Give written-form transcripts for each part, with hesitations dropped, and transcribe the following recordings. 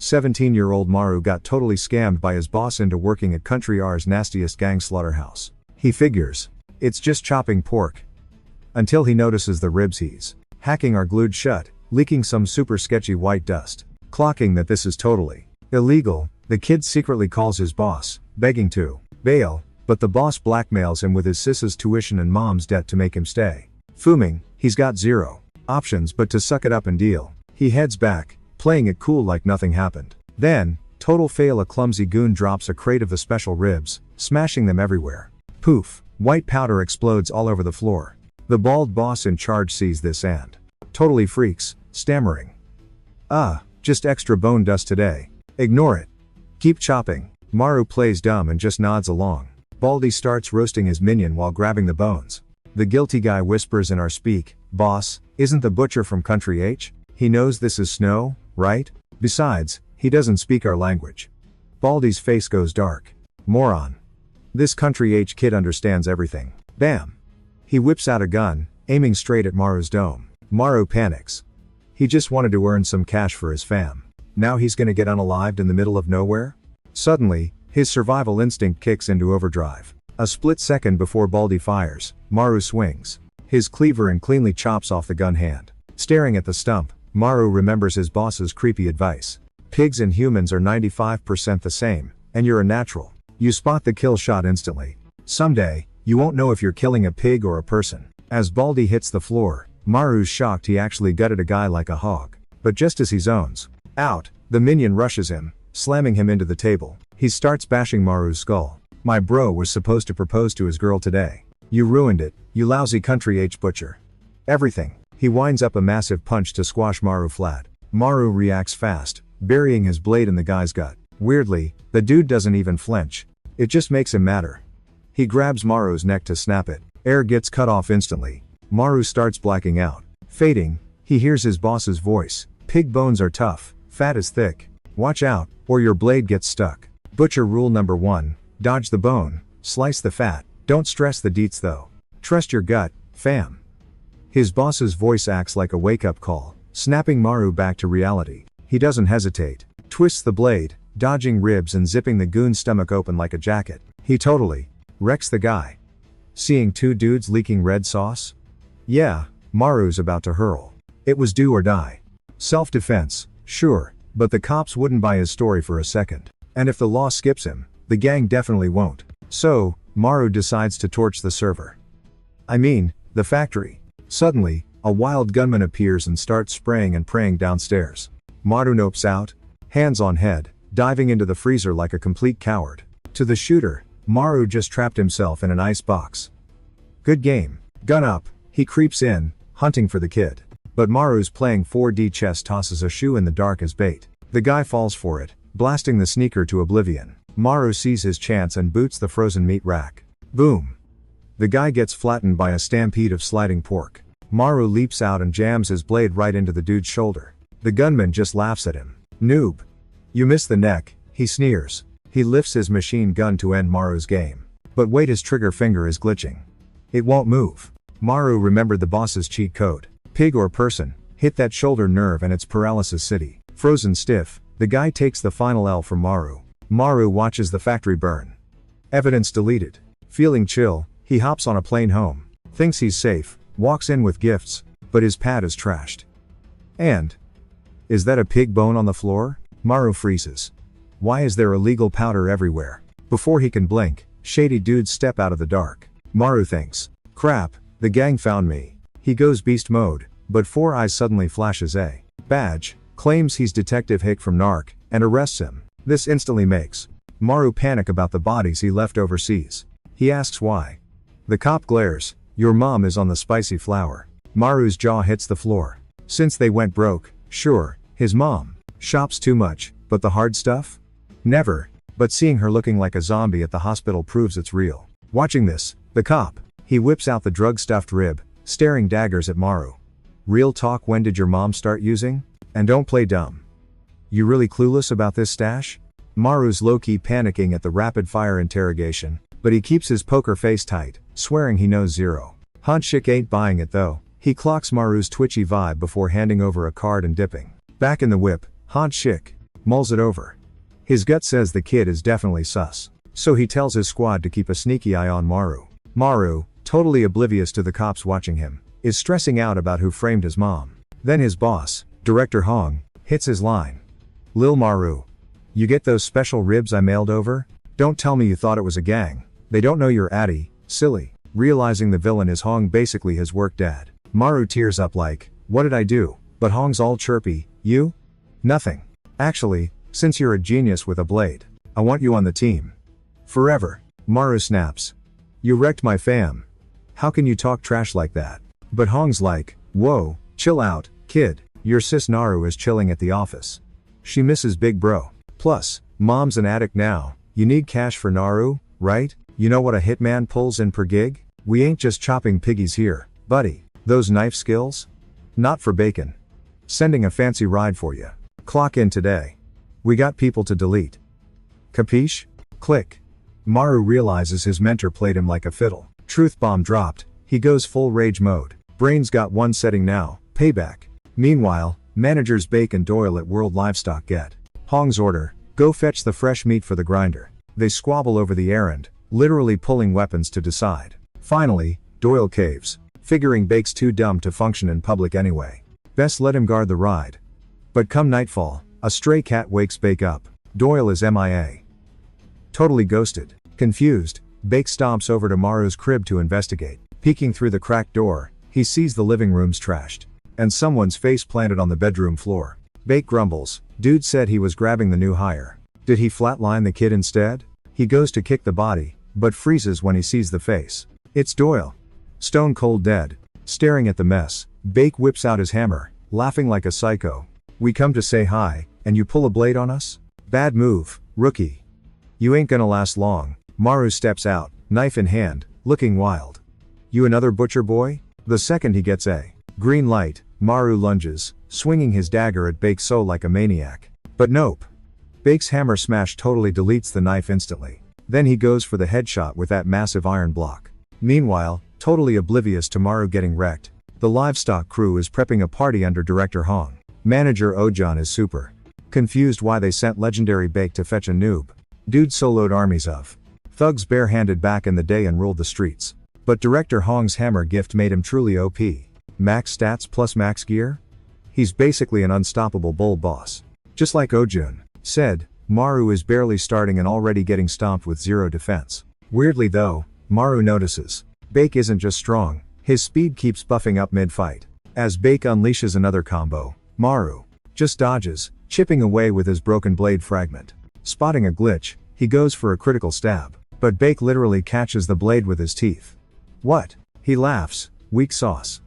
17-year-old Maru got totally scammed by his boss into working at Country R's nastiest gang slaughterhouse. He figures, it's just chopping pork. Until he notices the ribs he's hacking are glued shut, leaking some super sketchy white dust. Clocking that this is totally illegal, the kid secretly calls his boss, begging to bail, but the boss blackmails him with his sis's tuition and mom's debt to make him stay. Fuming, he's got zero options but to suck it up and deal. He heads back, playing it cool like nothing happened. Then, total fail, a clumsy goon drops a crate of the special ribs, smashing them everywhere. Poof, white powder explodes all over the floor. The bald boss in charge sees this and totally freaks, stammering. Just extra bone dust today. Ignore it. Keep chopping. Maru plays dumb and just nods along. Baldy starts roasting his minion while grabbing the bones. The guilty guy whispers in our speak, "Boss, isn't the butcher from Country H? He knows this is snow, right? Besides, he doesn't speak our language." Baldy's face goes dark. Moron. This Country H kid understands everything. Bam. He whips out a gun, aiming straight at Maru's dome. Maru panics. He just wanted to earn some cash for his fam. Now he's gonna get unalived in the middle of nowhere? Suddenly, his survival instinct kicks into overdrive. A split second before Baldy fires, Maru swings his cleaver and cleanly chops off the gun hand. Staring at the stump, Maru remembers his boss's creepy advice. Pigs and humans are 95% the same, and you're a natural. You spot the kill shot instantly. Someday, you won't know if you're killing a pig or a person. As Baldy hits the floor, Maru's shocked he actually gutted a guy like a hog. But just as he zones out, the minion rushes him, slamming him into the table. He starts bashing Maru's skull. "My bro was supposed to propose to his girl today. You ruined it, you lousy Country H butcher. Everything." He winds up a massive punch to squash Maru flat. Maru reacts fast, burying his blade in the guy's gut. Weirdly, the dude doesn't even flinch. It just makes him madder. He grabs Maru's neck to snap it. Air gets cut off instantly. Maru starts blacking out. Fading, he hears his boss's voice. "Pig bones are tough, fat is thick. Watch out, or your blade gets stuck. Butcher rule number 1, dodge the bone, slice the fat, don't stress the deets though. Trust your gut, fam." His boss's voice acts like a wake-up call, snapping Maru back to reality. He doesn't hesitate. Twists the blade, dodging ribs and zipping the goon's stomach open like a jacket. He totally wrecks the guy. Seeing two dudes leaking red sauce? Yeah, Maru's about to hurl. It was do or die. Self-defense, sure, but the cops wouldn't buy his story for a second. And if the law skips him, the gang definitely won't. So, Maru decides to torch the server. I mean, the factory. Suddenly, a wild gunman appears and starts spraying and praying downstairs. Maru nopes out, hands on head, diving into the freezer like a complete coward. To the shooter, Maru just trapped himself in an ice box. Good game. Gun up, he creeps in, hunting for the kid. But Maru's playing 4D chess tosses a shoe in the dark as bait. The guy falls for it, blasting the sneaker to oblivion. Maru sees his chance and boots the frozen meat rack. Boom. The guy gets flattened by a stampede of sliding pork. Maru leaps out and jams his blade right into the dude's shoulder. The gunman just laughs at him. Noob. You missed the neck, he sneers. He lifts his machine gun to end Maru's game. But wait, his trigger finger is glitching. It won't move. Maru remembered the boss's cheat code. Pig or person, hit that shoulder nerve and it's paralysis city. Frozen stiff, the guy takes the final L from Maru. Maru watches the factory burn. Evidence deleted. Feeling chill, he hops on a plane home. Thinks he's safe, walks in with gifts, but his pad is trashed. And? Is that a pig bone on the floor? Maru freezes. Why is there illegal powder everywhere? Before he can blink, shady dudes step out of the dark. Maru thinks, crap, the gang found me. He goes beast mode, but Four Eyes suddenly flashes a badge, claims he's Detective Hick from Narc, and arrests him. This instantly makes Maru panic about the bodies he left overseas. He asks why. The cop glares, your mom is on the spicy flour. Maru's jaw hits the floor. Since they went broke, sure, his mom shops too much, but the hard stuff? Never. But seeing her looking like a zombie at the hospital proves it's real. Watching this, the cop, he whips out the drug-stuffed rib, staring daggers at Maru. Real talk, when did your mom start using? And don't play dumb. You really clueless about this stash? Maru's low-key panicking at the rapid-fire interrogation, but he keeps his poker face tight, swearing he knows zero. Hanshik ain't buying it though. He clocks Maru's twitchy vibe before handing over a card and dipping back in the whip. Hanshik. mulls it over. His gut says the kid is definitely sus. So he tells his squad to keep a sneaky eye on Maru. Maru, totally oblivious to the cops watching him, is stressing out about who framed his mom. Then his boss, Director Hong, hits his line. Lil Maru. You get those special ribs I mailed over? Don't tell me you thought it was a gang. They don't know you're Addy, silly. Realizing the villain is Hong, basically his work dad. Maru tears up like, what did I do? But Hong's all chirpy, you? Nothing. Actually, since you're a genius with a blade, I want you on the team. Forever. Maru snaps. You wrecked my fam. How can you talk trash like that? But Hong's like, whoa, chill out, kid. Your sis Naru is chilling at the office. She misses big bro. Plus, mom's an addict now. You need cash for Naru, right? You know what a hitman pulls in per gig? We ain't just chopping piggies here, buddy. Those knife skills? Not for bacon. Sending a fancy ride for you. Clock in today. We got people to delete. Capiche? Click. Maru realizes his mentor played him like a fiddle. Truth bomb dropped. He goes full rage mode. Brain's got one setting now. Payback. Meanwhile, managers Bake and Doyle at World Livestock get Hong's order. Go fetch the fresh meat for the grinder. They squabble over the errand, literally pulling weapons to decide. Finally, Doyle caves, figuring Bake's too dumb to function in public anyway. Best let him guard the ride. But come nightfall, a stray cat wakes Bake up. Doyle is MIA. Totally ghosted. Confused, Bake stomps over to Maru's crib to investigate. Peeking through the cracked door, he sees the living room's trashed. And someone's face planted on the bedroom floor. Bake grumbles, dude said he was grabbing the new hire. Did he flatline the kid instead? He goes to kick the body, but freezes when he sees the face. It's Doyle. Stone cold dead. Staring at the mess, Bake whips out his hammer, laughing like a psycho. We come to say hi, and you pull a blade on us? Bad move, rookie. You ain't gonna last long. Maru steps out, knife in hand, looking wild. You another butcher boy? The second he gets a green light, Maru lunges, swinging his dagger at Bake's soul like a maniac. But nope. Bake's hammer smash totally deletes the knife instantly. Then he goes for the headshot with that massive iron block. Meanwhile, totally oblivious to Maru getting wrecked, the livestock crew is prepping a party under Director Hong. Manager Ojan is super confused why they sent legendary Bake to fetch a noob. Dude soloed armies of thugs barehanded back in the day and ruled the streets. But Director Hong's hammer gift made him truly OP. Max stats plus max gear? He's basically an unstoppable bull boss. Just like Ojun said, Maru is barely starting and already getting stomped with zero defense. Weirdly though, Maru notices Bake isn't just strong, his speed keeps buffing up mid-fight. As Bake unleashes another combo, Maru just dodges, chipping away with his broken blade fragment. Spotting a glitch, he goes for a critical stab, but Bake literally catches the blade with his teeth. What? He laughs, weak sauce.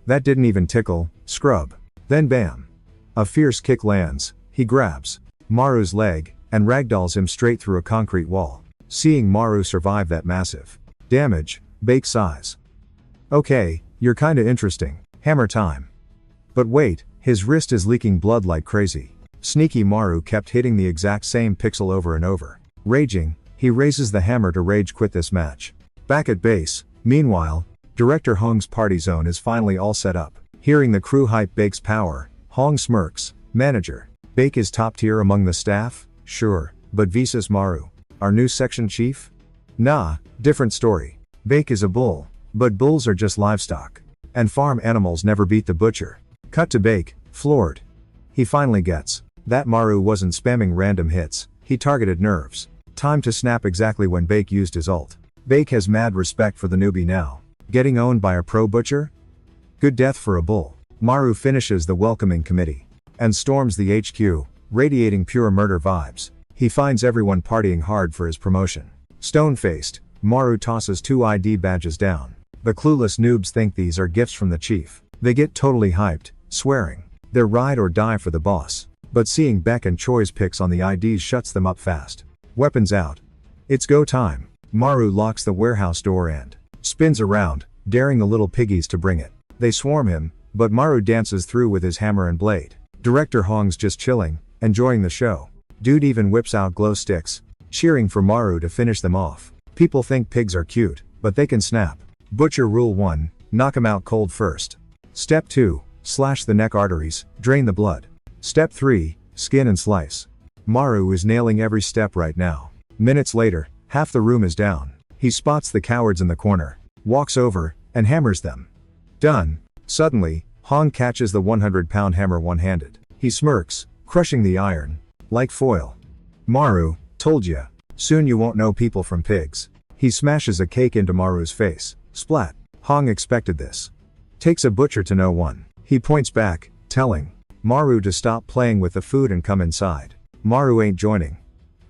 That didn't even tickle, scrub. Then bam. A fierce kick lands, he grabs Maru's leg, and ragdolls him straight through a concrete wall. Seeing Maru survive that massive damage, Bake sighs. Okay, you're kinda interesting. Hammer time. But wait, his wrist is leaking blood like crazy. Sneaky Maru kept hitting the exact same pixel over and over. Raging, he raises the hammer to rage quit this match. Back at base, meanwhile, Director Hong's party zone is finally all set up. Hearing the crew hype Bake's power, Hong smirks. Manager, Bake is top tier among the staff? Sure, but Visas Maru, our new section chief? Nah, different story. Bake is a bull, but bulls are just livestock. And farm animals never beat the butcher. Cut to Bake, floored. He finally gets that Maru wasn't spamming random hits, he targeted nerves. Time to snap exactly when Bake used his ult. Bake has mad respect for the newbie now. Getting owned by a pro butcher? Good death for a bull. Maru finishes the welcoming committee and storms the HQ, radiating pure murder vibes. He finds everyone partying hard for his promotion. Stone-faced, Maru tosses 2 ID badges down. The clueless noobs think these are gifts from the chief. They get totally hyped, swearing they're ride or die for the boss. But seeing Beck and Choi's pics on the IDs shuts them up fast. Weapons out. It's go time. Maru locks the warehouse door and spins around, daring the little piggies to bring it. They swarm him, but Maru dances through with his hammer and blade. Director Hong's just chilling, enjoying the show. Dude even whips out glow sticks, cheering for Maru to finish them off. People think pigs are cute, but they can snap. Butcher Rule 1, knock him out cold first. Step 2, slash the neck arteries, drain the blood. Step 3, skin and slice. Maru is nailing every step right now. Minutes later, half the room is down. He spots the cowards in the corner, walks over, and hammers them. Done. Suddenly, Hong catches the 100-pound hammer one-handed. He smirks, crushing the iron. Like foil. Maru, told ya. Soon you won't know people from pigs. He smashes a cake into Maru's face. Splat. Hong expected this. Takes a butcher to no one. He points back, telling Maru to stop playing with the food and come inside. Maru ain't joining.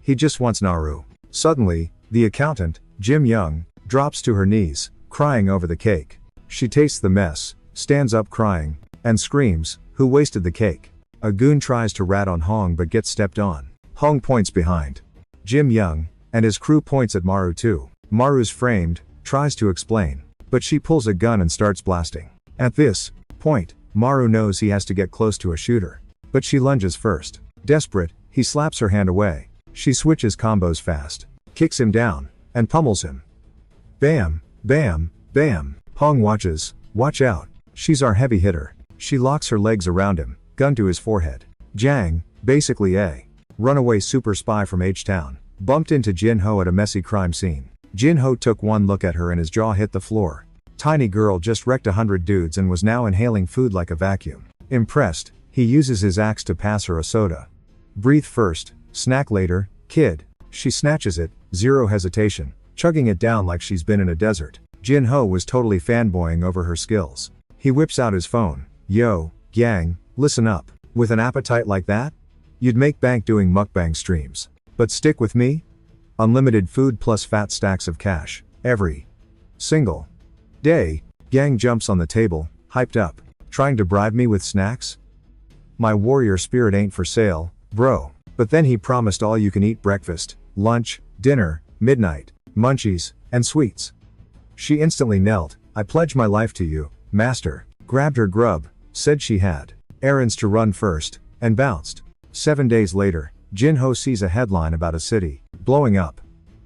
He just wants Naru. Suddenly, the accountant, Jim Young, drops to her knees, crying over the cake. She tastes the mess, stands up crying, and screams, "Who wasted the cake?" A goon tries to rat on Hong but gets stepped on. Hong points behind Jim Young, and his crew points at Maru too. Maru's framed, tries to explain, but she pulls a gun and starts blasting. At this point, Maru knows he has to get close to a shooter. But she lunges first. Desperate, he slaps her hand away. She switches combos fast, kicks him down, and pummels him. Bam, bam, bam. Hong watches. Watch out. She's our heavy hitter. She locks her legs around him, gun to his forehead. Jang, basically a runaway super spy from H-Town, bumped into Jin Ho at a messy crime scene. Jin Ho took one look at her and his jaw hit the floor. Tiny girl just wrecked 100 dudes and was now inhaling food like a vacuum. Impressed, he uses his axe to pass her a soda. Breathe first, snack later, kid. She snatches it, zero hesitation, chugging it down like she's been in a desert. Jin Ho was totally fanboying over her skills. He whips out his phone. Yo, gang, listen up. With an appetite like that? You'd make bank doing mukbang streams. But stick with me? Unlimited food plus fat stacks of cash, every single day. Gang jumps on the table, hyped up. Trying to bribe me with snacks? My warrior spirit ain't for sale, bro. But then he promised all you can eat breakfast, lunch, dinner, midnight, munchies, and sweets. She instantly knelt. I pledge my life to you, master. Grabbed her grub, said she had errands to run first, and bounced. 7 days later, Jin Ho sees a headline about a city blowing up.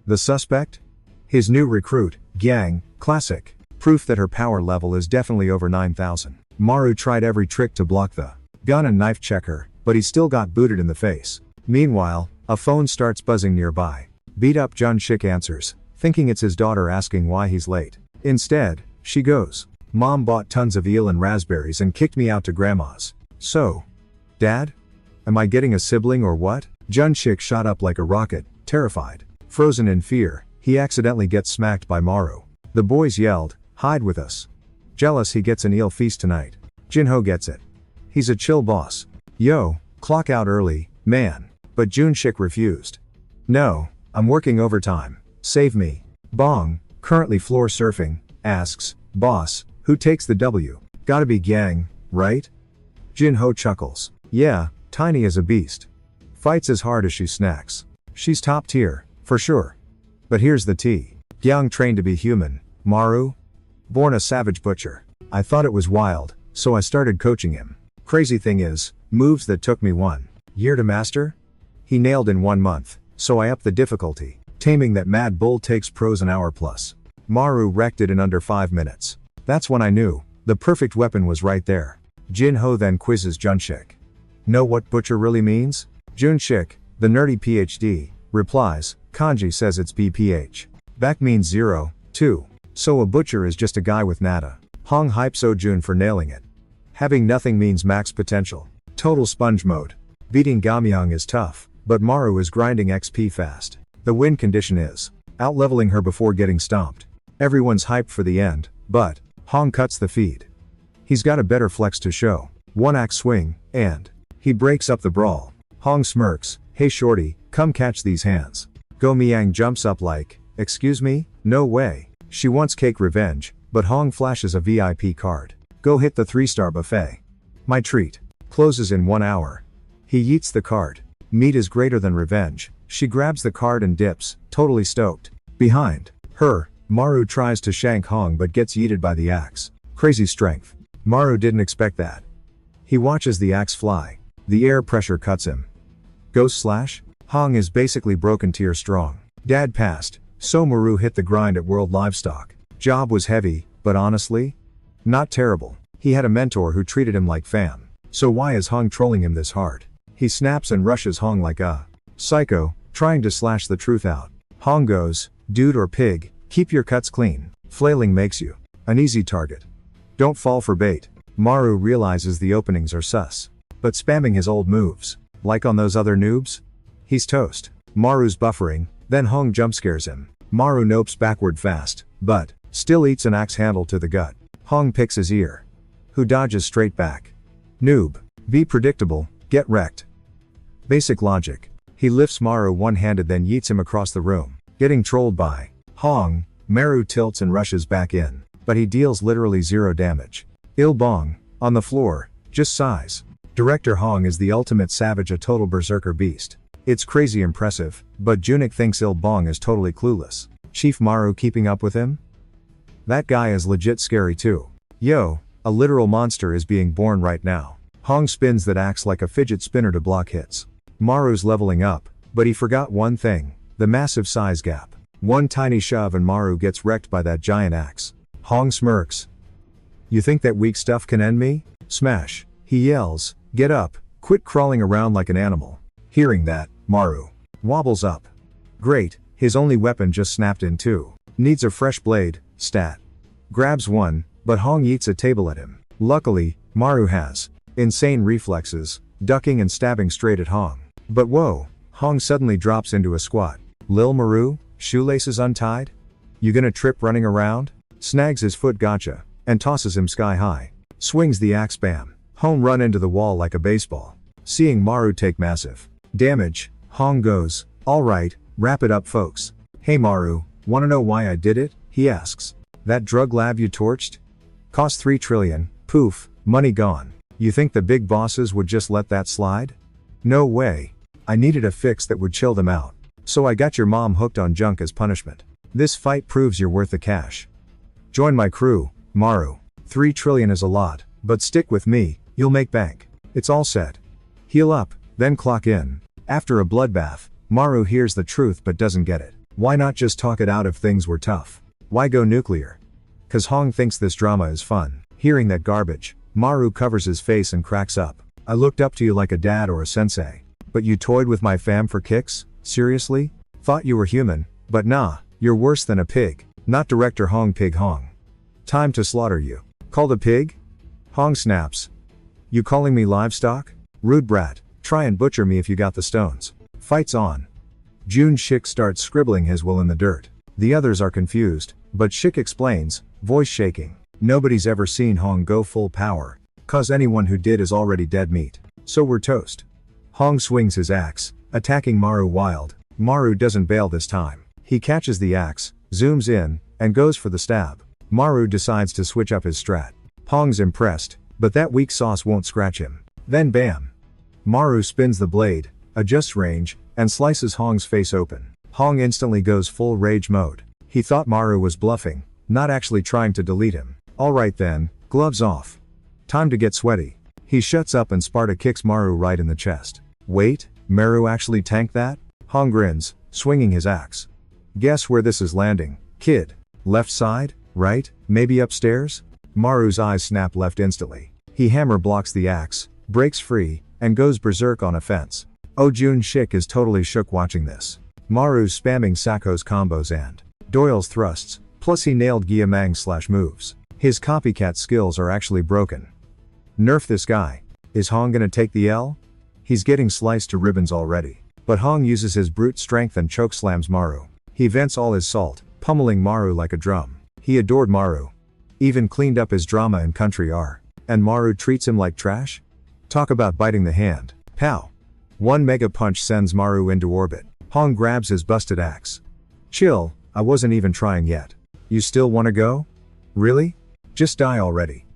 The suspect? His new recruit, Gang, classic. Proof that her power level is definitely over 9,000. Maru tried every trick to block the gun and knife checker, but he still got booted in the face. Meanwhile, a phone starts buzzing nearby. Beat up Jun Shik answers, thinking it's his daughter asking why he's late. Instead, she goes, Mom bought tons of eel and raspberries and kicked me out to grandma's. So, Dad? Am I getting a sibling or what? Jun Shik shot up like a rocket, terrified. Frozen in fear, he accidentally gets smacked by Maru. The boys yelled, hide with us. Jealous he gets an eel feast tonight. Jin Ho gets it. He's a chill boss. Yo, clock out early, man. But Jun Shik refused. No, I'm working overtime. Save me. Bong, currently floor surfing, asks, boss, who takes the W? Gotta be Gang, right? Jin Ho chuckles. Yeah, Tiny is a beast. Fights as hard as she snacks. She's top tier, for sure. But here's the tea. Yang trained to be human. Maru? Born a savage butcher. I thought it was wild, so I started coaching him. Crazy thing is, moves that took me 1 year to master? He nailed in 1 month, so I upped the difficulty. Taming that mad bull takes pros an hour plus. Maru wrecked it in under 5 minutes. That's when I knew, the perfect weapon was right there. Jin Ho then quizzes Jun Shik. Know what butcher really means? Jun Shik, the nerdy PhD, replies, kanji says it's BPH. Back means 0, 2. So a butcher is just a guy with nada. Hong hypes Jun for nailing it. Having nothing means max potential. Total sponge mode. Beating Gamyang is tough, but Maru is grinding XP fast. The win condition is out-leveling her before getting stomped. Everyone's hyped for the end, but Hong cuts the feed. He's got a better flex to show. 1 axe swing, and he breaks up the brawl. Hong smirks, hey shorty, come catch these hands. Go Miang jumps up like, excuse me? No way. She wants cake revenge, but Hong flashes a VIP card. Go hit the 3-star buffet. My treat. Closes in 1 hour. He yeets the card. Meat is greater than revenge. She grabs the card and dips, totally stoked. Behind her, Maru tries to shank Hong but gets yeeted by the axe. Crazy strength. Maru didn't expect that. He watches the axe fly. The air pressure cuts him. Ghost slash? Hong is basically broken tier strong. Dad passed, so Maru hit the grind at World Livestock. Job was heavy, but honestly, not terrible. He had a mentor who treated him like fam. So why is Hong trolling him this hard? He snaps and rushes Hong like a Psycho, trying to slash the truth out. Hong goes, dude or pig, keep your cuts clean. Flailing makes you an easy target. Don't fall for bait. Maru realizes the openings are sus. But spamming his old moves, like on those other noobs? He's toast. Maru's buffering, then Hong jumpscares him. Maru nopes backward fast, but still eats an axe handle to the gut. Hong picks his ear. Who dodges straight back. Noob. Be predictable, get wrecked. Basic logic. He lifts Maru one-handed then yeets him across the room. Getting trolled by Hong, Maru tilts and rushes back in. But he deals literally 0 damage. Il Bong, on the floor, just sighs. Director Hong is the ultimate savage, a total berserker beast. It's crazy impressive, but Junik thinks Il Bong is totally clueless. Chief Maru keeping up with him? That guy is legit scary too. Yo, a literal monster is being born right now. Hong spins that axe like a fidget spinner to block hits. Maru's leveling up, but he forgot one thing, the massive size gap. One tiny shove and Maru gets wrecked by that giant axe. Hong smirks. You think that weak stuff can end me? Smash. He yells, get up, quit crawling around like an animal. Hearing that, Maru wobbles up. Great, his only weapon just snapped in two. Needs a fresh blade, stat. Grabs one, but Hong yeets a table at him. Luckily, Maru has insane reflexes, ducking and stabbing straight at Hong. But whoa, Hong suddenly drops into a squat. Lil Maru, shoelaces untied? You gonna trip running around? Snags his foot gotcha, and tosses him sky high. Swings the axe bam. Hong run into the wall like a baseball. Seeing Maru take massive damage, Hong goes, alright, wrap it up folks. Hey Maru, wanna know why I did it? He asks. That drug lab you torched? Cost 3 trillion, poof, money gone. You think the big bosses would just let that slide? No way. I needed a fix that would chill them out. So I got your mom hooked on junk as punishment. This fight proves you're worth the cash. Join my crew, Maru. 3 trillion is a lot, but stick with me, you'll make bank. It's all set. Heal up, then clock in. After a bloodbath, Maru hears the truth but doesn't get it. Why not just talk it out if things were tough? Why go nuclear? Cause Hong thinks this drama is fun. Hearing that garbage, Maru covers his face and cracks up. I looked up to you like a dad or a sensei. But you toyed with my fam for kicks? Seriously? Thought you were human, but nah, you're worse than a pig. Not Director Hong Pig Hong. Time to slaughter you. Called a pig? Hong snaps. You calling me livestock? Rude brat, try and butcher me if you got the stones. Fight's on. Jun Shik starts scribbling his will in the dirt. The others are confused, but Shik explains, voice shaking. Nobody's ever seen Hong go full power, cause anyone who did is already dead meat. So we're toast. Hong swings his axe, attacking Maru wild. Maru doesn't bail this time. He catches the axe, zooms in, and goes for the stab. Maru decides to switch up his strat. Hong's impressed, but that weak sauce won't scratch him. Then bam! Maru spins the blade, adjusts range, and slices Hong's face open. Hong instantly goes full rage mode. He thought Maru was bluffing, not actually trying to delete him. Alright then, gloves off. Time to get sweaty. He shuts up and Sparta kicks Maru right in the chest. Wait, Maru actually tanked that? Hong grins, swinging his axe. Guess where this is landing, kid? Left side, right, maybe upstairs? Maru's eyes snap left instantly. He hammer blocks the axe, breaks free, and goes berserk on a fence. Oh, Jun Shik is totally shook watching this. Maru's spamming Sako's combos and Doyle's thrusts, plus he nailed Gyamang / moves. His copycat skills are actually broken. Nerf this guy. Is Hong gonna take the L? He's getting sliced to ribbons already. But Hong uses his brute strength and chokeslams Maru. He vents all his salt, pummeling Maru like a drum. He adored Maru. Even cleaned up his drama in Country R. And Maru treats him like trash? Talk about biting the hand. Pow! One mega punch sends Maru into orbit. Hong grabs his busted axe. Chill, I wasn't even trying yet. You still wanna go? Really? Just die already.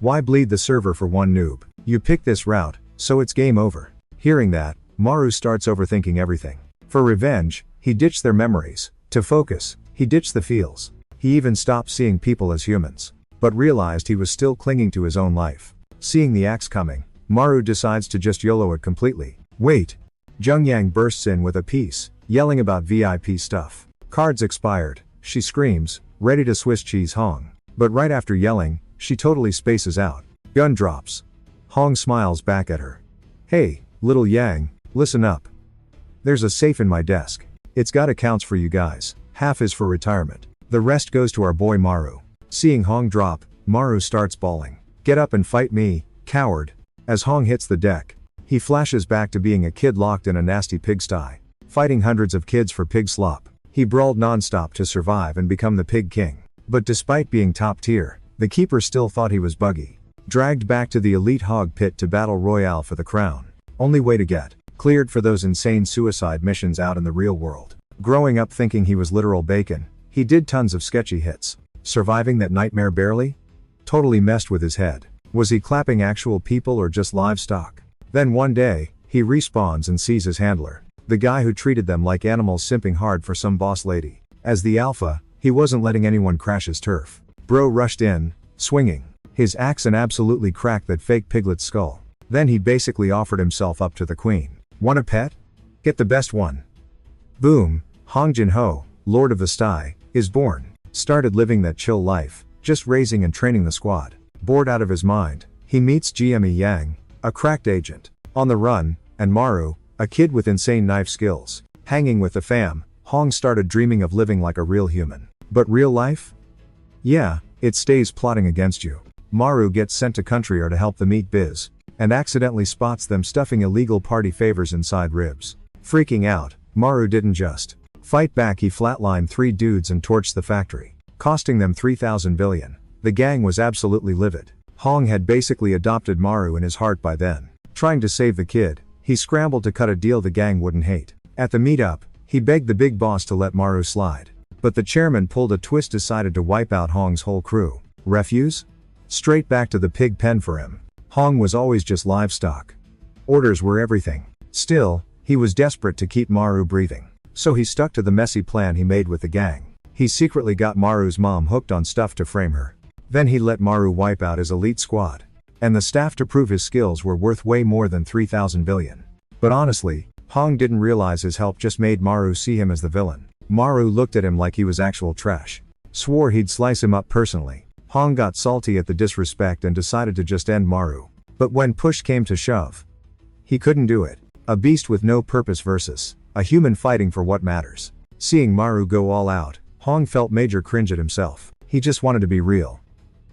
Why bleed the server for one noob? You picked this route, so it's game over. Hearing that, Maru starts overthinking everything. For revenge, he ditched their memories. To focus, he ditched the feels. He even stopped seeing people as humans. But realized he was still clinging to his own life. Seeing the axe coming, Maru decides to just YOLO it completely. Wait! Jungyang bursts in with a piece, yelling about VIP stuff. Cards expired, she screams, ready to Swiss cheese Hong. But right after yelling, she totally spaces out. Gun drops. Hong smiles back at her. Hey, little Yang, listen up. There's a safe in my desk. It's got accounts for you guys. Half is for retirement. The rest goes to our boy Maru. Seeing Hong drop, Maru starts bawling. Get up and fight me, coward. As Hong hits the deck, he flashes back to being a kid locked in a nasty pigsty, fighting hundreds of kids for pig slop. He brawled non-stop to survive and become the pig king. But despite being top tier, the keeper still thought he was buggy. Dragged back to the elite hog pit to battle royale for the crown. Only way to get cleared for those insane suicide missions out in the real world. Growing up thinking he was literal bacon, he did tons of sketchy hits. Surviving that nightmare barely? Totally messed with his head. Was he clapping actual people or just livestock? Then one day, he respawns and sees his handler. The guy who treated them like animals simping hard for some boss lady. As the alpha, he wasn't letting anyone crash his turf. Bro rushed in, swinging his axe and absolutely cracked that fake piglet's skull. Then he basically offered himself up to the queen. Want a pet? Get the best one. Boom, Hong Jin-ho, Lord of the Sty, is born. Started living that chill life, just raising and training the squad. Bored out of his mind, he meets GME Yang, a cracked agent, on the run, and Maru, a kid with insane knife skills. Hanging with the fam, Hong started dreaming of living like a real human. But real life? Yeah, it stays plotting against you. Maru gets sent to Country to help the meat biz, and accidentally spots them stuffing illegal party favors inside ribs. Freaking out, Maru didn't just fight back, he flatlined 3 dudes and torched the factory, costing them 3,000 billion. The gang was absolutely livid. Hong had basically adopted Maru in his heart by then. Trying to save the kid, he scrambled to cut a deal the gang wouldn't hate. At the meetup, he begged the big boss to let Maru slide. But the chairman pulled a twist, decided to wipe out Hong's whole crew. Refuse? Straight back to the pig pen for him. Hong was always just livestock. Orders were everything. Still, he was desperate to keep Maru breathing. So he stuck to the messy plan he made with the gang. He secretly got Maru's mom hooked on stuff to frame her. Then he let Maru wipe out his elite squad. And the staff to prove his skills were worth way more than 3,000 billion. But honestly, Hong didn't realize his help just made Maru see him as the villain. Maru looked at him like he was actual trash. Swore he'd slice him up personally. Hong got salty at the disrespect and decided to just end Maru. But when push came to shove, he couldn't do it. A beast with no purpose versus a human fighting for what matters. Seeing Maru go all out, Hong felt major cringe at himself. He just wanted to be real.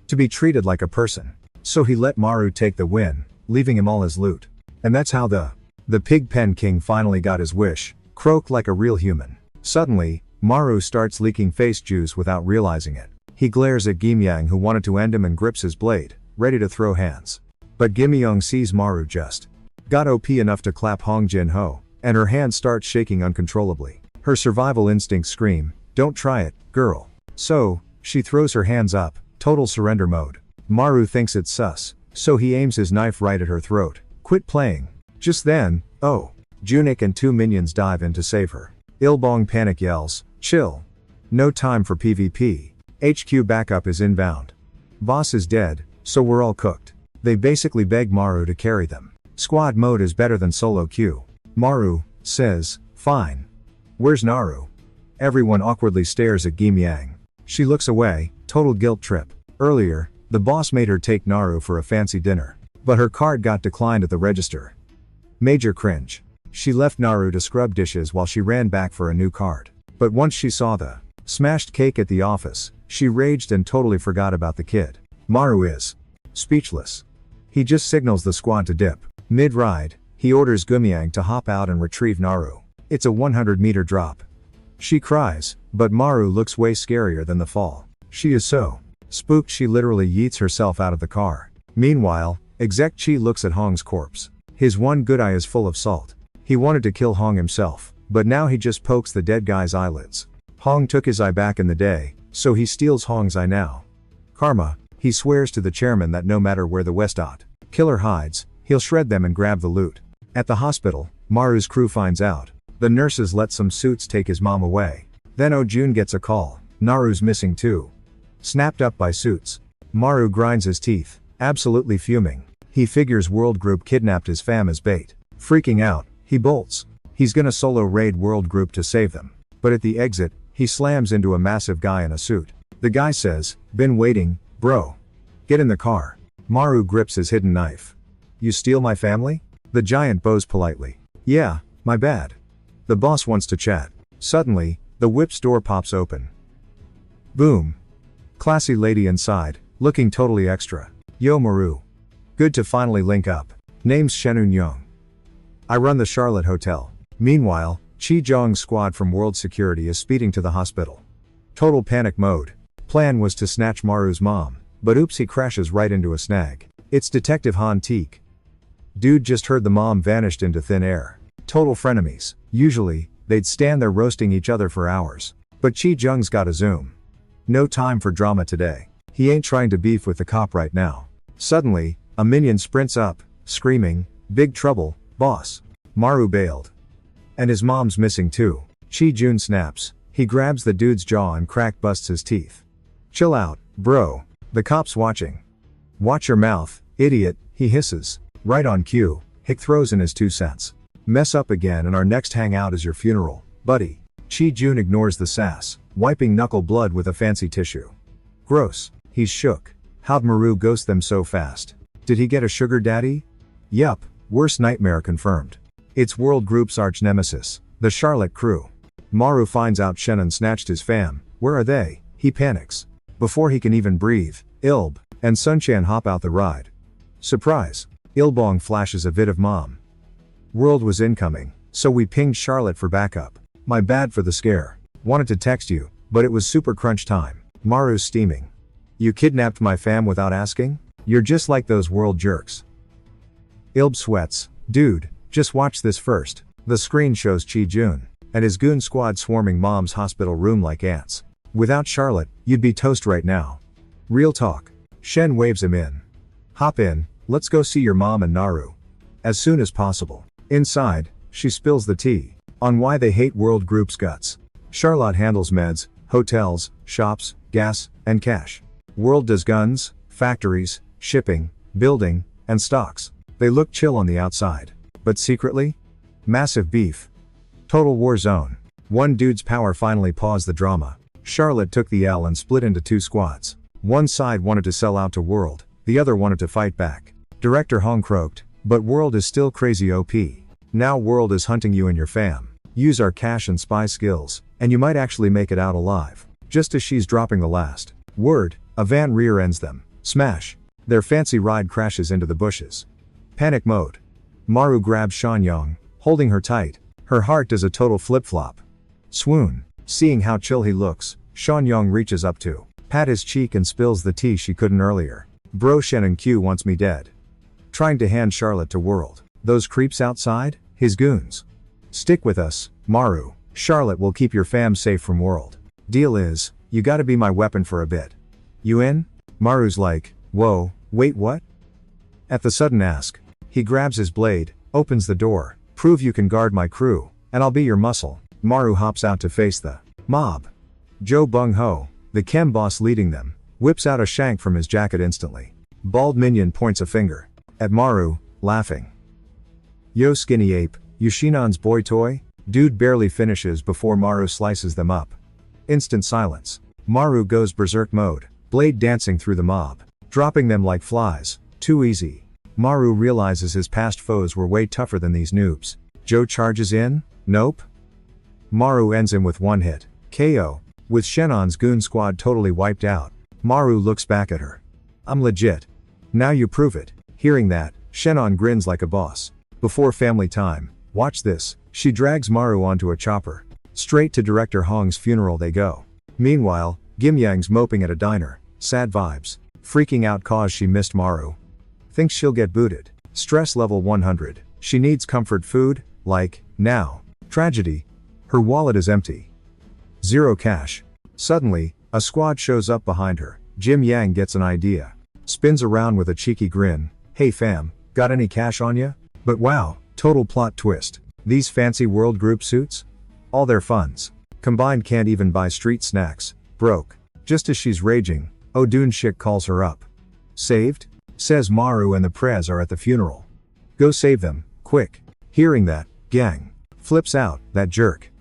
To be treated like a person. So he let Maru take the win, leaving him all his loot. And that's how the pig pen king finally got his wish, croak like a real human. Suddenly, Maru starts leaking face juice without realizing it. He glares at Gimyang, who wanted to end him, and grips his blade, ready to throw hands. But Gimyang sees Maru just got OP enough to clap Hong Jin-ho, and her hand starts shaking uncontrollably. Her survival instincts scream, "Don't try it, girl." So, she throws her hands up, total surrender mode. Maru thinks it's sus, so he aims his knife right at her throat. Quit playing. Just then, Junik and 2 minions dive in to save her. Ilbong panic yells, "Chill. No time for PvP. HQ backup is inbound. Boss is dead, so we're all cooked." They basically beg Maru to carry them. Squad mode is better than solo queue. Maru says, "Fine. Where's Naru?" Everyone awkwardly stares at Gimyang. She looks away, total guilt trip. Earlier, the boss made her take Naru for a fancy dinner. But her card got declined at the register. Major cringe. She left Naru to scrub dishes while she ran back for a new card. But once she saw the smashed cake at the office, she raged and totally forgot about the kid. Maru is speechless. He just signals the squad to dip. Mid-ride, he orders Gumyang to hop out and retrieve Naru. It's a 100-meter drop. She cries, but Maru looks way scarier than the fall. She is so spooked she literally yeets herself out of the car. Meanwhile, Exec Chi looks at Hong's corpse. His one good eye is full of salt. He wanted to kill Hong himself, but now he just pokes the dead guy's eyelids. Hong took his eye back in the day, so he steals Hong's eye now. Karma, he swears to the chairman that no matter where the West killer hides, he'll shred them and grab the loot. At the hospital, Maru's crew finds out. The nurses let some suits take his mom away. Then Oh-jun gets a call. Naru's missing too. Snapped up by suits. Maru grinds his teeth, absolutely fuming. He figures World Group kidnapped his fam as bait. Freaking out, he bolts. He's gonna solo raid World Group to save them. But at the exit, he slams into a massive guy in a suit. The guy says, "Been waiting, bro. Get in the car." Maru grips his hidden knife. "You steal my family?" The giant bows politely. "Yeah, my bad. The boss wants to chat. Suddenly, the whip's door pops open. Boom. Classy lady inside, looking totally extra. Yo Maru. Good to finally link up. Name's Shenun Young. I run the Charlotte Hotel. Meanwhile, Chi Jong's squad from World Security is speeding to the hospital. Total panic mode. Plan was to snatch Maru's mom, but oops, he crashes right into a snag. It's Detective Han Teek. Dude just heard the mom vanished into thin air. Total frenemies. Usually, they'd stand there roasting each other for hours. But Chi Jung's gotta zoom. No time for drama today. He ain't trying to beef with the cop right now. Suddenly, a minion sprints up, screaming, "Big trouble, boss." Maru bailed. And his mom's missing too. Chi Jun snaps. He grabs the dude's jaw and busts his teeth. Chill out, bro. The cop's watching. Watch your mouth, idiot, he hisses. Right on cue, Hick throws in his 2 cents. Mess up again and our next hangout is your funeral, buddy. Chi Jun ignores the sass, wiping knuckle blood with a fancy tissue. Gross. He's shook. How'd Maru ghost them so fast? Did he get a sugar daddy? Yup, worst nightmare confirmed. It's World Group's arch nemesis, the Charlotte crew. Maru finds out Shannon snatched his fam. Where are they? He panics. Before he can even breathe, Ilb and Sunchan hop out the ride. Surprise. Ilbong flashes a vid of mom. World was incoming, so we pinged Charlotte for backup. My bad for the scare. Wanted to text you, but it was super crunch time. Maru's steaming. You kidnapped my fam without asking? You're just like those World jerks. Ilb sweats. Dude, just watch this first. The screen shows Chi Jun and his goon squad swarming mom's hospital room like ants. Without Charlotte, you'd be toast right now. Real talk. Shen waves him in. Hop in, let's go see your mom and Naru. As soon as possible. Inside, she spills the tea on why they hate World Group's guts. Charlotte handles meds, hotels, shops, gas, and cash. World does guns, factories, shipping, building, and stocks. They look chill on the outside. But secretly? Massive beef. Total war zone. One dude's power finally paused the drama. Charlotte took the L and split into 2 squads. One side wanted to sell out to World, the other wanted to fight back. Director Hong croaked, but World is still crazy OP. Now World is hunting you and your fam. Use our cash and spy skills, and you might actually make it out alive. Just as she's dropping the last word, a van rear ends them. Smash. Their fancy ride crashes into the bushes. Panic mode. Maru grabs Shanyang, holding her tight. Her heart does a total flip-flop. Swoon. Seeing how chill he looks, Shanyang reaches up to pat his cheek and spills the tea she couldn't earlier. Bro, Shannon Q wants me dead. Trying to hand Charlotte to World. Those creeps outside? His goons. Stick with us, Maru. Charlotte will keep your fam safe from World. Deal is, you gotta be my weapon for a bit. You in? Maru's like, whoa, wait what? At the sudden ask, he grabs his blade, opens the door. Prove you can guard my crew, and I'll be your muscle. Maru hops out to face the mob. Joe Bung Ho, the chem boss leading them, whips out a shank from his jacket instantly. Bald minion points a finger at Maru, laughing. Yo skinny ape, you Shinan's boy toy? Dude barely finishes before Maru slices them up. Instant silence. Maru goes berserk mode, blade dancing through the mob, dropping them like flies. Too easy. Maru realizes his past foes were way tougher than these noobs. Joe charges in? Nope. Maru ends him with one hit. KO. With Shennon's goon squad totally wiped out, Maru looks back at her. I'm legit. Now you prove it. Hearing that, Shennon grins like a boss. Before family time, watch this, she drags Maru onto a chopper. Straight to Director Hong's funeral they go. Meanwhile, Gimyang's moping at a diner. Sad vibes. Freaking out cause she missed Maru. Thinks she'll get booted. Stress level 100. She needs comfort food, like, now. Tragedy. Her wallet is empty. Zero cash. Suddenly, a squad shows up behind her. Jim Yang gets an idea. Spins around with a cheeky grin. Hey fam, got any cash on ya? But wow, total plot twist. These fancy World Group suits? All their funds combined can't even buy street snacks. Broke. Just as she's raging, Odun Shik calls her up. Saved? Says Maru and the Prez are at the funeral. Go save them, quick. Hearing that, gang flips out, that jerk.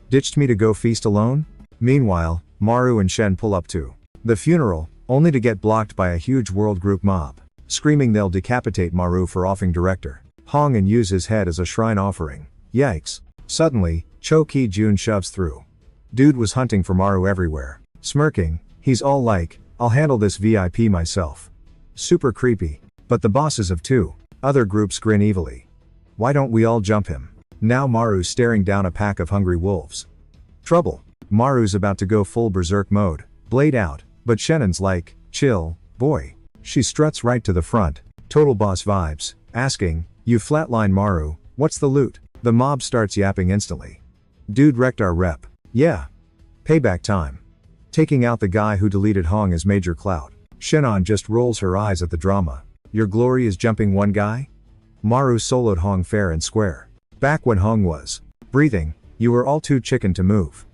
Ditched me to go feast alone? Meanwhile, Maru and Shen pull up to the funeral, only to get blocked by a huge World Group mob, screaming they'll decapitate Maru for offing Director Hong and use his head as a shrine offering. Yikes. Suddenly, Cho Ki-jun shoves through. Dude was hunting for Maru everywhere. Smirking, he's all like, I'll handle this VIP myself. Super creepy. But the bosses of two other groups grin evilly. Why don't we all jump him? Now Maru's staring down a pack of hungry wolves. Trouble. Maru's about to go full berserk mode, blade out, but Shannon's like, chill, boy. She struts right to the front, total boss vibes, asking, you flatline Maru, what's the loot? The mob starts yapping instantly. Dude wrecked our rep. Yeah. Payback time. Taking out the guy who deleted Hong as major clout. Shannon just rolls her eyes at the drama. Your glory is jumping one guy? Maru soloed Hong fair and square. Back when Hong was breathing, you were all too chicken to move.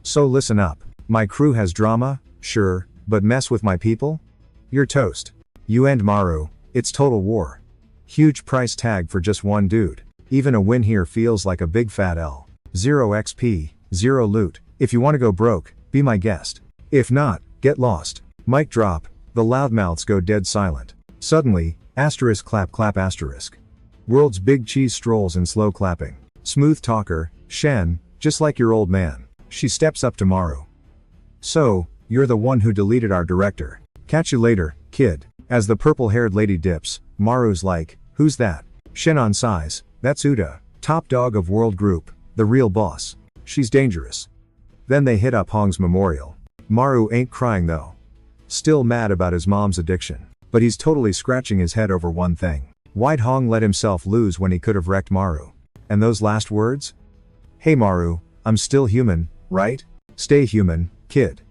So listen up. My crew has drama, sure, but mess with my people? You're toast. You end Maru, it's total war. Huge price tag for just one dude. Even a win here feels like a big fat L. 0 XP, 0 loot. If you want to go broke, be my guest. If not, get lost. Mic drop, the loudmouths go dead silent. Suddenly, asterisk clap clap asterisk. World's big cheese strolls in slow clapping. Smooth talker, Shen, just like your old man. She steps up to Maru. So, you're the one who deleted our director. Catch you later, kid. As the purple-haired lady dips, Maru's like, who's that? Shannon sighs, that's Uda, top dog of world group, the real boss. She's dangerous. Then they hit up Hong's memorial. Maru ain't crying though. Still mad about his mom's addiction. But he's totally scratching his head over one thing. Why'd Hong let himself lose when he could have wrecked Maru? And those last words? Hey Maru, I'm still human, right? Stay human, kid.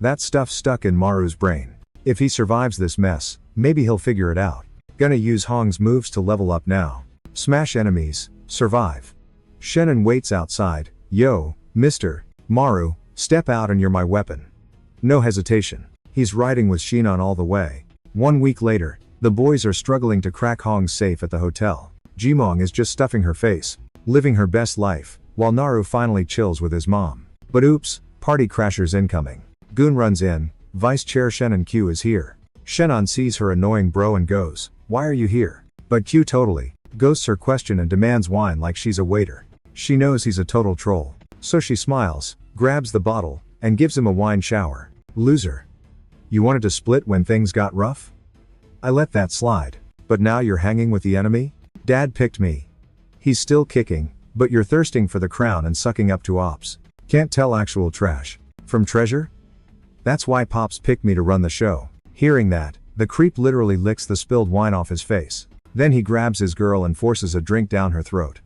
That stuff's stuck in Maru's brain. If he survives this mess, maybe he'll figure it out. Gonna use Hong's moves to level up now. Smash enemies, survive. Shannon waits outside. Yo, mister, Maru, step out and you're my weapon. No hesitation. He's riding with Shinon all the way. 1 week later, the boys are struggling to crack Hong's safe at the hotel. Jimong is just stuffing her face, living her best life, while Naru finally chills with his mom. But oops, party crashers incoming. Goon runs in, Vice Chair Shannon Q is here. Shannon sees her annoying bro and goes, why are you here? But Q totally ghosts her question and demands wine like she's a waiter. She knows he's a total troll. So she smiles, grabs the bottle, and gives him a wine shower. Loser. You wanted to split when things got rough? I let that slide. But now you're hanging with the enemy? Dad picked me. He's still kicking, but you're thirsting for the crown and sucking up to ops. Can't tell actual trash from treasure? That's why Pops picked me to run the show. Hearing that, the creep literally licks the spilled wine off his face. Then he grabs his girl and forces a drink down her throat.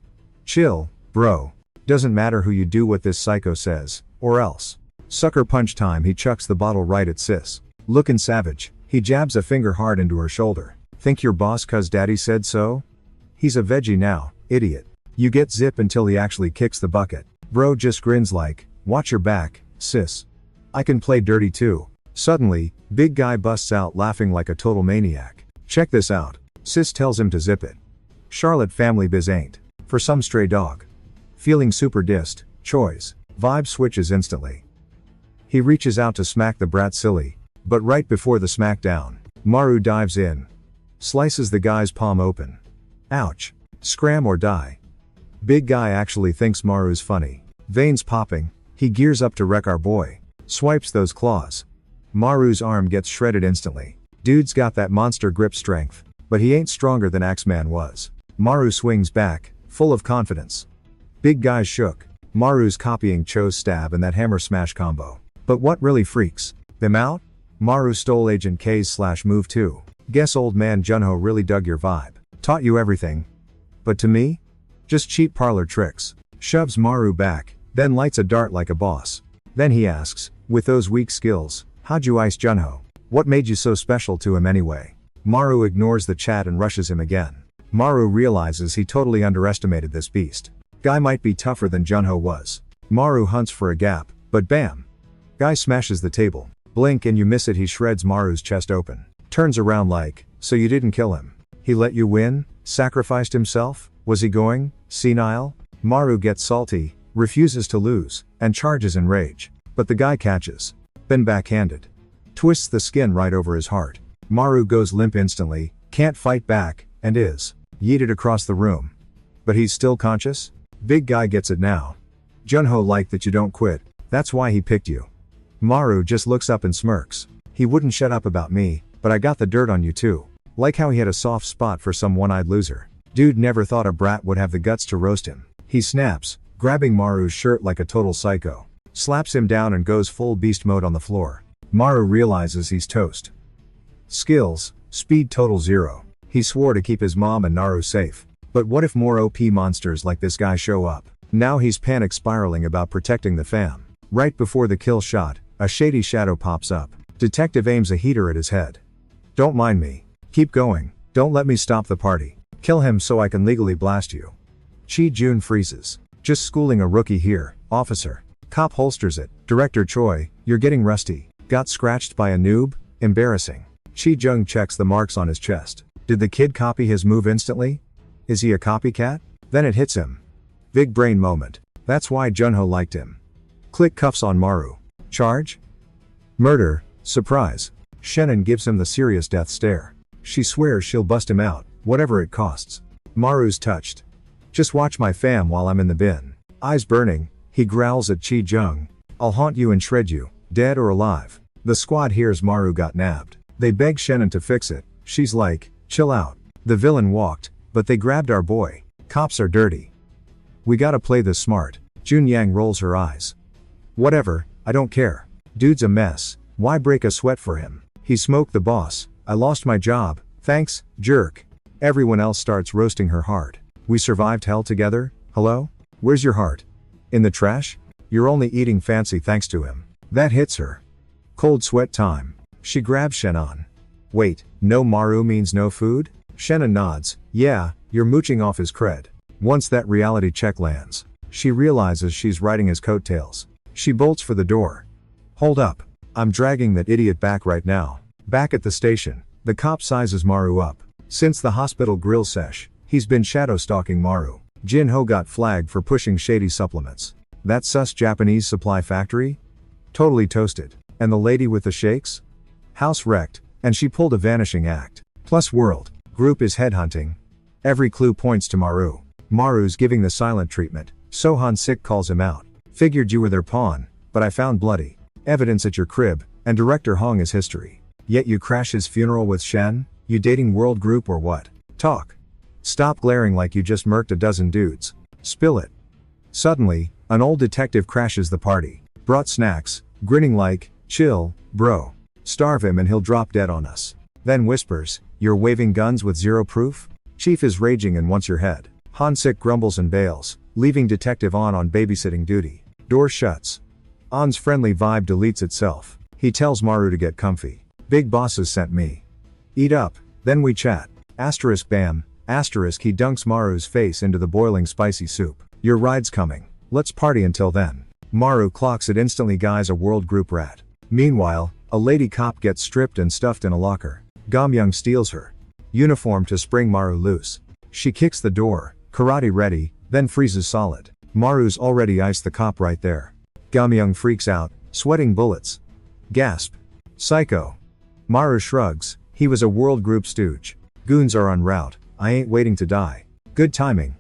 Chill, bro. Doesn't matter who you do what this psycho says, or else. Sucker punch time. He chucks the bottle right at sis. Lookin' savage, he jabs a finger hard into her shoulder. Think you're boss cause daddy said so? He's a veggie now, idiot. You get zip until he actually kicks the bucket. Bro just grins like, watch your back, sis. I can play dirty too. Suddenly, big guy busts out laughing like a total maniac. Check this out. Sis tells him to zip it. Charlotte family biz ain't. For some stray dog. Feeling super dissed, choice. Vibe switches instantly. He reaches out to smack the brat silly. But right before the smackdown, Maru dives in. Slices the guy's palm open. Ouch. Scram or die. Big guy actually thinks Maru's funny. Veins popping, he gears up to wreck our boy. Swipes those claws. Maru's arm gets shredded instantly. Dude's got that monster grip strength. But he ain't stronger than Axeman was. Maru swings back, full of confidence. Big guy's shook. Maru's copying Cho's stab and that hammer smash combo. But what really freaks them out? Maru stole Agent K's /move too. Guess old man Junho really dug your vibe. Taught you everything. But to me? Just cheap parlor tricks. Shoves Maru back, then lights a dart like a boss. Then he asks, with those weak skills, how'd you ice Junho? What made you so special to him anyway? Maru ignores the chat and rushes him again. Maru realizes he totally underestimated this beast. Guy might be tougher than Junho was. Maru hunts for a gap, but bam! Guy smashes the table. Blink and you miss it. He shreds Maru's chest open. Turns around like, so you didn't kill him? He let you win? Sacrificed himself? Was he going senile? Maru gets salty, refuses to lose, and charges in rage. But the guy catches. Been backhanded. Twists the skin right over his heart. Maru goes limp instantly, can't fight back, and is yeeted across the room. But he's still conscious? Big guy gets it now. Junho liked that you don't quit, that's why he picked you. Maru just looks up and smirks. He wouldn't shut up about me, but I got the dirt on you too. Like how he had a soft spot for some one-eyed loser. Dude never thought a brat would have the guts to roast him. He snaps, grabbing Maru's shirt like a total psycho. Slaps him down and goes full beast mode on the floor. Maru realizes he's toast. Skills, speed total 0. He swore to keep his mom and Naru safe. But what if more OP monsters like this guy show up? Now he's panic spiraling about protecting the fam. Right before the kill shot, a shady shadow pops up. Detective aims a heater at his head. Don't mind me. Keep going. Don't let me stop the party. Kill him so I can legally blast you. Chi Jun freezes. Just schooling a rookie here, officer. Cop holsters it. Director Choi, you're getting rusty. Got scratched by a noob? Embarrassing. Chi Jung checks the marks on his chest. Did the kid copy his move instantly? Is he a copycat? Then it hits him. Big brain moment. That's why Junho liked him. Click cuffs on Maru. Charge? Murder. Surprise. Shannon gives him the serious death stare. She swears she'll bust him out, whatever it costs. Maru's touched. Just watch my fam while I'm in the bin. Eyes burning, he growls at Chi Jung. I'll haunt you and shred you, dead or alive. The squad hears Maru got nabbed. They beg Shannon to fix it. She's like, chill out. The villain walked, but they grabbed our boy. Cops are dirty. We gotta play this smart. Jun Yang rolls her eyes. Whatever, I don't care. Dude's a mess. Why break a sweat for him? He smoked the boss. I lost my job. Thanks, jerk. Everyone else starts roasting her hard. We survived hell together? Hello? Where's your heart? In the trash? You're only eating fancy thanks to him. That hits her. Cold sweat time. She grabs Shannon. Wait, no Maru means no food? Shannon nods. Yeah, you're mooching off his cred. Once that reality check lands, she realizes she's riding his coattails. She bolts for the door. Hold up. I'm dragging that idiot back right now. Back at the station, the cop sizes Maru up. Since the hospital grill sesh, he's been shadow stalking Maru. Jinho got flagged for pushing shady supplements. That sus Japanese supply factory? Totally toasted. And the lady with the shakes? House wrecked, and she pulled a vanishing act. Plus world. Group is headhunting. Every clue points to Maru. Maru's giving the silent treatment. Sohan Sik calls him out. Figured you were their pawn, but I found bloody evidence at your crib, and director Hong is history. Yet you crash his funeral with Shen? You dating world group or what? Talk. Stop glaring like you just murked a dozen dudes. Spill it. Suddenly, an old detective crashes the party. Brought snacks, grinning like, chill, bro. Starve him and he'll drop dead on us. Then whispers, you're waving guns with zero proof? Chief is raging and wants your head. Hansik grumbles and bails, leaving Detective on babysitting duty. Door shuts. On's friendly vibe deletes itself. He tells Maru to get comfy. Big bosses sent me. Eat up, then we chat. Asterisk bam, asterisk he dunks Maru's face into the boiling spicy soup. Your ride's coming. Let's party until then. Maru clocks it instantly guy's a world group rat. Meanwhile, a lady cop gets stripped and stuffed in a locker. Gamyoung steals her uniform to spring Maru loose. She kicks the door, karate ready, then freezes solid. Maru's already iced the cop right there. Gamyoung freaks out, sweating bullets. Gasp. Psycho. Maru shrugs, he was a world group stooge. Goons are en route, I ain't waiting to die. Good timing.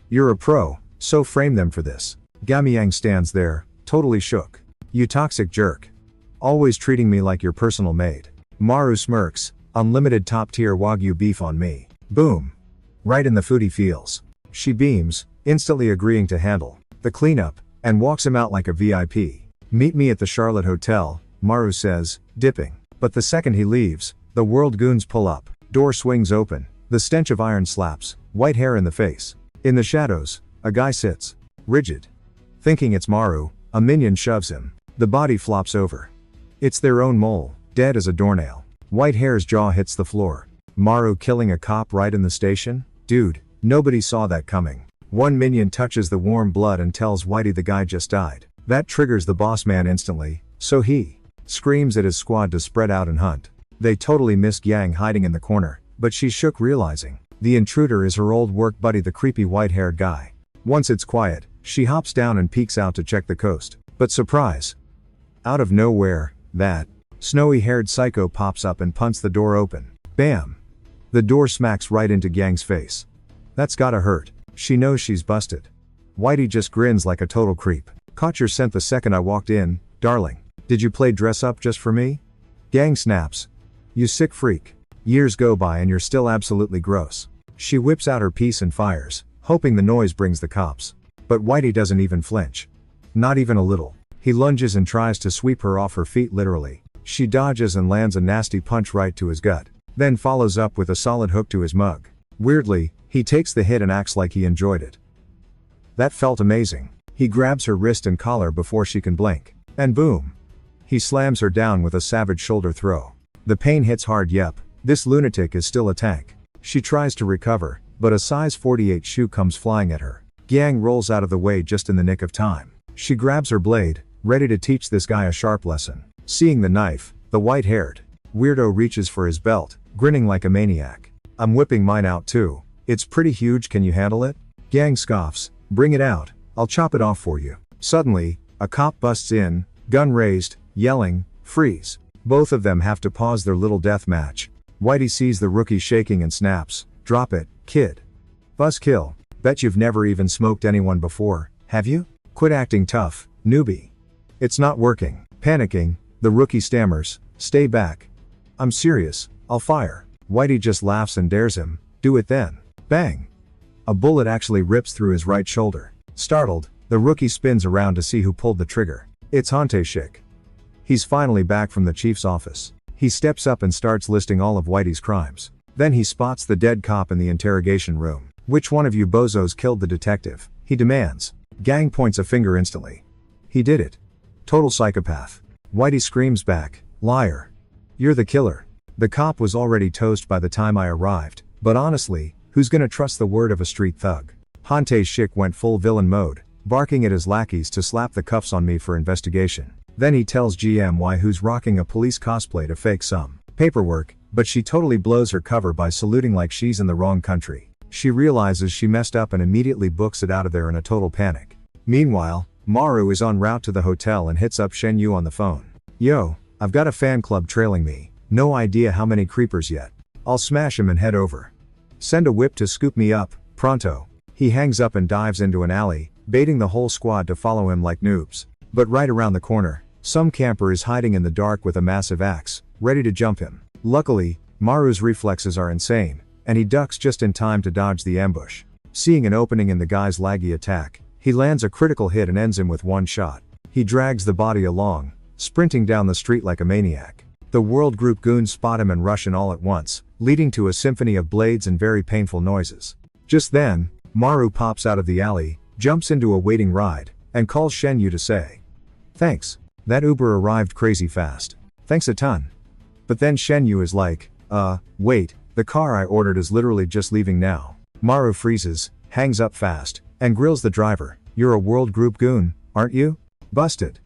You're a pro, so frame them for this. Gamyoung stands there, totally shook. You toxic jerk. Always treating me like your personal maid. Maru smirks, unlimited top tier Wagyu beef on me. Boom. Right in the foodie feels. She beams, instantly agreeing to handle the cleanup, and walks him out like a VIP. Meet me at the Charlotte Hotel, Maru says, dipping. But the second he leaves, the world goons pull up. Door swings open, the stench of iron slaps, white hair in the face. In the shadows, a guy sits, rigid. Thinking it's Maru, a minion shoves him. The body flops over. It's their own mole, dead as a doornail. White hair's jaw hits the floor. Maru killing a cop right in the station? Dude, nobody saw that coming. One minion touches the warm blood and tells Whitey the guy just died. That triggers the boss man instantly, so he screams at his squad to spread out and hunt. They totally missed Yang hiding in the corner, but she shook realizing the intruder is her old work buddy the creepy white-haired guy. Once it's quiet, she hops down and peeks out to check the coast. But surprise! Out of nowhere, that snowy-haired psycho pops up and punts the door open. Bam! The door smacks right into Yang's face. That's gotta hurt. She knows she's busted. Whitey just grins like a total creep. Caught your scent the second I walked in, darling. Did you play dress up just for me? Gang snaps. You sick freak. Years go by and you're still absolutely gross. She whips out her piece and fires, hoping the noise brings the cops. But Whitey doesn't even flinch. Not even a little. He lunges and tries to sweep her off her feet literally. She dodges and lands a nasty punch right to his gut. Then follows up with a solid hook to his mug. Weirdly, he takes the hit and acts like he enjoyed it. That felt amazing. He grabs her wrist and collar before she can blink. And boom! He slams her down with a savage shoulder throw. The pain hits hard. Yep, this lunatic is still a tank. She tries to recover, but a size 48 shoe comes flying at her. Yang rolls out of the way just in the nick of time. She grabs her blade, ready to teach this guy a sharp lesson. Seeing the knife, the white-haired weirdo reaches for his belt, grinning like a maniac. I'm whipping mine out too. It's pretty huge, can you handle it? Yang scoffs. Bring it out, I'll chop it off for you. Suddenly, a cop busts in, gun raised, yelling, freeze. Both of them have to pause their little death match. Whitey sees the rookie shaking and snaps, drop it, kid. Buzzkill. Bet you've never even smoked anyone before, have you? Quit acting tough, newbie. It's not working. Panicking, the rookie stammers, stay back. I'm serious, I'll fire. Whitey just laughs and dares him, do it then. Bang! A bullet actually rips through his right shoulder. Startled, the rookie spins around to see who pulled the trigger. It's Hante Schick. He's finally back from the chief's office. He steps up and starts listing all of Whitey's crimes. Then he spots the dead cop in the interrogation room. Which one of you bozos killed the detective? He demands. Gang points a finger instantly. He did it. Total psychopath. Whitey screams back, liar. You're the killer. The cop was already toast by the time I arrived, but honestly, who's gonna trust the word of a street thug? Hante Schick went full villain mode, barking at his lackeys to slap the cuffs on me for investigation. Then he tells GMY who's rocking a police cosplay to fake some paperwork, but she totally blows her cover by saluting like she's in the wrong country. She realizes she messed up and immediately books it out of there in a total panic. Meanwhile, Maru is en route to the hotel and hits up Shen Yu on the phone. Yo, I've got a fan club trailing me, no idea how many creepers yet. I'll smash him and head over. Send a whip to scoop me up, pronto. He hangs up and dives into an alley, baiting the whole squad to follow him like noobs. But right around the corner, some camper is hiding in the dark with a massive axe, ready to jump him. Luckily, Maru's reflexes are insane, and he ducks just in time to dodge the ambush. Seeing an opening in the guy's laggy attack, he lands a critical hit and ends him with one shot. He drags the body along, sprinting down the street like a maniac. The World Group goons spot him and rush in all at once, leading to a symphony of blades and very painful noises. Just then, Maru pops out of the alley, jumps into a waiting ride, and calls Shen Yu to say, thanks. That Uber arrived crazy fast. Thanks a ton. But then Shen Yu is like, wait, the car I ordered is literally just leaving now. Maru freezes, hangs up fast, and grills the driver. You're a World Group goon, aren't you? Busted.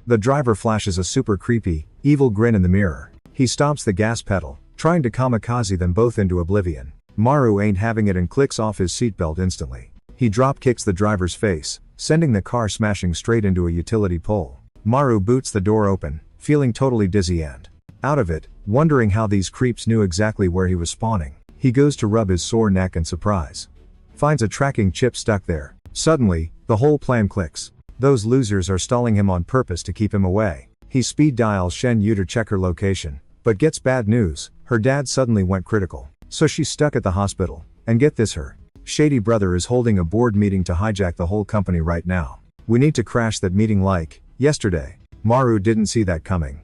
The driver flashes a super creepy, evil grin in the mirror. He stomps the gas pedal, trying to kamikaze them both into oblivion. Maru ain't having it and clicks off his seatbelt instantly. He drop kicks the driver's face, sending the car smashing straight into a utility pole. Maru boots the door open, feeling totally dizzy and out of it, wondering how these creeps knew exactly where he was spawning. He goes to rub his sore neck and surprise finds a tracking chip stuck there. Suddenly, the whole plan clicks. Those losers are stalling him on purpose to keep him away. He speed dials Shen Yu to check her location, but gets bad news. Her dad suddenly went critical. So she's stuck at the hospital. And get this, her shady brother is holding a board meeting to hijack the whole company right now. We need to crash that meeting like yesterday. Maru didn't see that coming.